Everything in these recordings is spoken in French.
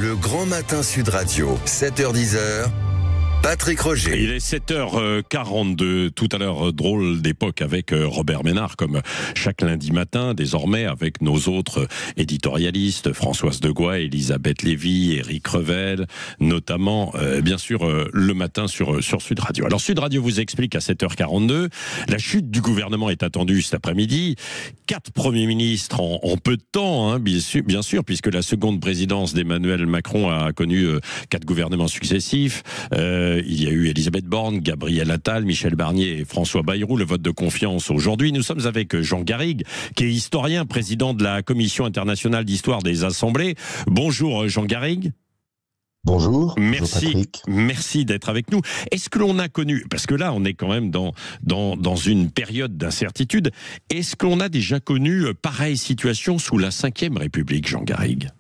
Le Grand Matin Sud Radio, 7h-10h. Patrick Roger. Il est 7h42, tout à l'heure, drôle d'époque avec Robert Ménard, comme chaque lundi matin, désormais avec nos autres éditorialistes, Françoise Degois, Elisabeth Lévy, Éric Revel, notamment, bien sûr, le matin sur Sud Radio. Alors, Sud Radio vous explique à 7h42, la chute du gouvernement est attendue cet après-midi. 4 premiers ministres en peu de temps, hein, bien sûr, puisque la seconde présidence d'Emmanuel Macron a connu 4 gouvernements successifs. Il y a eu Elisabeth Borne, Gabriel Attal, Michel Barnier et François Bayrou. Le vote de confiance aujourd'hui. Nous sommes avec Jean Garrigue, qui est historien, président de la Commission internationale d'histoire des assemblées. Bonjour Jean Garrigue. Bonjour. Merci, Bonjour merci d'être avec nous. Est-ce que l'on a connu, parce que là on est quand même dans une période d'incertitude, est-ce qu'on a déjà connu pareille situation sous la Ve République, Jean Garrigue ?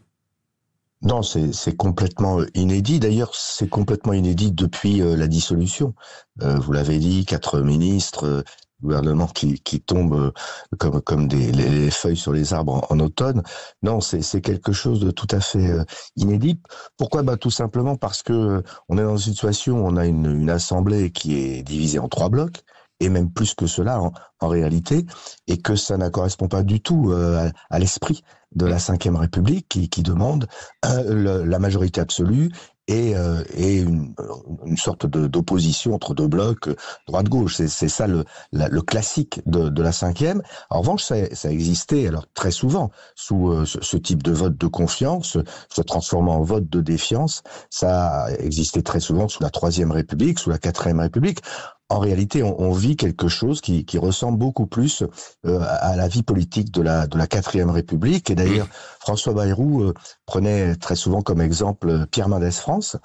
Non, c'est complètement inédit. D'ailleurs, c'est complètement inédit depuis la dissolution. Vous l'avez dit, 4 ministres, gouvernement qui tombent comme les feuilles sur les arbres en automne. Non, c'est quelque chose de tout à fait inédit. Pourquoi ? Tout simplement parce que on est dans une situation où on a une assemblée qui est divisée en 3 blocs. Et même plus que cela en réalité, et que ça ne correspond pas du tout à l'esprit de la Ve République qui demande la majorité absolue et une sorte d'opposition entre 2 blocs, droite-gauche. C'est ça le classique de la Ve. En revanche, ça existait alors très souvent sous ce type de vote de confiance, se transformant en vote de défiance. Ça existait très souvent sous la Troisième République, sous la Quatrième République. En réalité, on vit quelque chose qui ressemble beaucoup plus à la vie politique de la Quatrième République. Et d'ailleurs, François Bayrou prenait très souvent comme exemple Pierre Mendès France.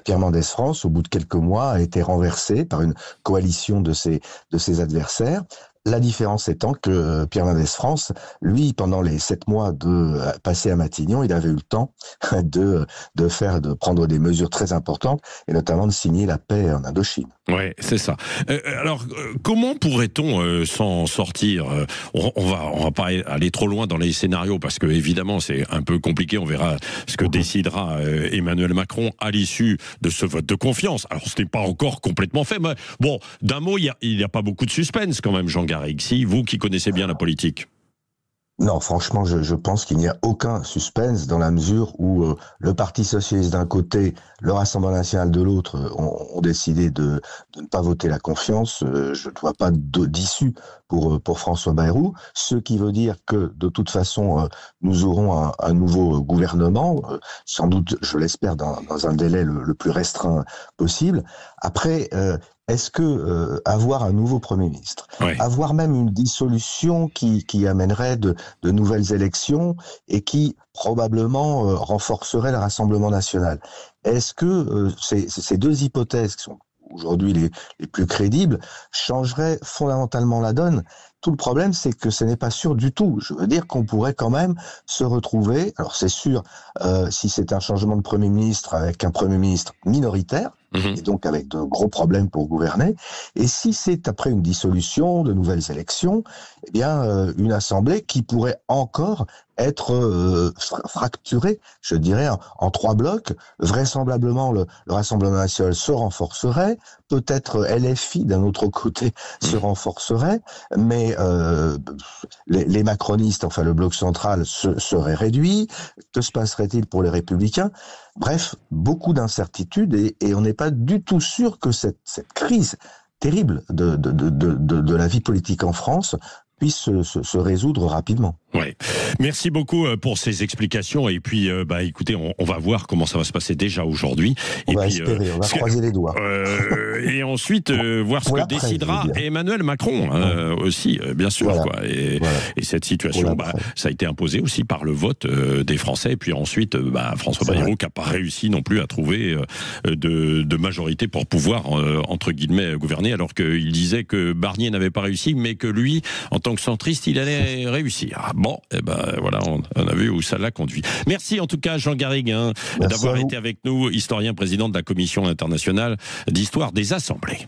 Pierre Mendès France, au bout de quelques mois, a été renversé par une coalition de ses adversaires. La différence étant que Pierre Mendès France, lui, pendant les 7 mois passés à Matignon, il avait eu le temps de prendre des mesures très importantes et notamment de signer la paix en Indochine. Ouais, c'est ça. Alors, comment pourrait-on s'en sortir ? On va pas aller trop loin dans les scénarios parce que évidemment c'est un peu compliqué. On verra ce que décidera Emmanuel Macron à l'issue de ce vote de confiance. Alors, ce n'est pas encore complètement fait, mais bon, d'un mot, il n'y a pas beaucoup de suspense quand même, Jean Garrigue. Si vous qui connaissez bien la politique. Non, franchement, je pense qu'il n'y a aucun suspense dans la mesure où le Parti socialiste d'un côté, le Rassemblement national de l'autre ont décidé de ne pas voter la confiance. Je ne vois pas d'issue pour François Bayrou, ce qui veut dire que de toute façon, nous aurons un nouveau gouvernement, sans doute, je l'espère, dans un délai le plus restreint possible. Après, est-ce que avoir un nouveau Premier ministre, avoir même une dissolution qui amènerait de nouvelles élections et qui probablement renforcerait le Rassemblement national, est-ce que ces 2 hypothèses qui sont aujourd'hui les plus crédibles changeraient fondamentalement la donne ? Tout le problème, c'est que ce n'est pas sûr du tout. Je veux dire qu'on pourrait quand même se retrouver, alors c'est sûr, si c'est un changement de Premier ministre avec un Premier ministre minoritaire, et donc avec de gros problèmes pour gouverner, et si c'est après une dissolution, de nouvelles élections, eh bien une assemblée qui pourrait encore être fracturée, je dirais, en 3 blocs. Vraisemblablement, le Rassemblement national se renforcerait, peut-être LFI d'un autre côté se renforcerait, mais les macronistes, enfin le bloc central, serait réduit. Que se passerait-il pour les républicains ? Bref, beaucoup d'incertitudes et on n'est pas du tout sûr que cette crise terrible de la vie politique en France puisse se résoudre rapidement. Ouais. Merci beaucoup pour ces explications et puis écoutez, on va voir comment ça va se passer déjà aujourd'hui. On va espérer, on va croiser les doigts. Et ensuite voir ce que décidera Emmanuel Macron aussi, bien sûr. Voilà. Quoi. Et cette situation, ça a été imposé aussi par le vote des Français. Et puis ensuite, François Bayrou qui n'a pas réussi non plus à trouver de majorité pour pouvoir, entre guillemets, gouverner, alors qu'il disait que Barnier n'avait pas réussi, mais que lui, en tant que centriste, il allait réussir. Bon, voilà, on a vu où ça l'a conduit. Merci en tout cas, Jean Garrigue, d'avoir été avec nous, historien président de la Commission internationale d'histoire des assemblées.